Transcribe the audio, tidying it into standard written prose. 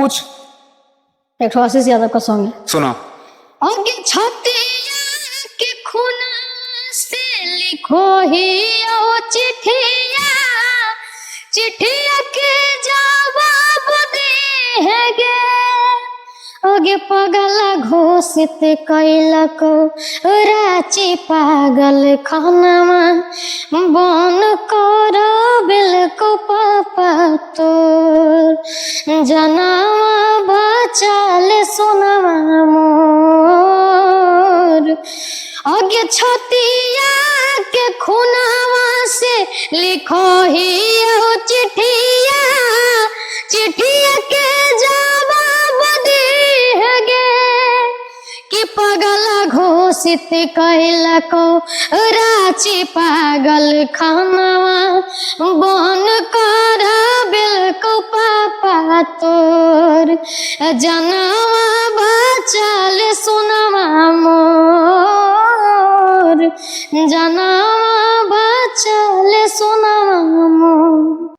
कुछ एक ठो आशीष यादव का सॉन्ग है। सुना। आगे छतिया के खूना से लिखो ही ओ चिट्ठिया, चिट्ठिया के जवाब देगे। आगे पगला घोषित कैला को राची पागल खानामा बन कर बिल को पापा तोर जनामा बचाल सोनामा मोर। आगे छतिया के खुनावा से लिखो ही ओ चिट्ठिया, चिट्ठिया के जवाब देगे कि पगला घोषित कैला को राची पागल खानावा बन कर बिल को पापा तोर जनावा बचाल सोनावा मोर जना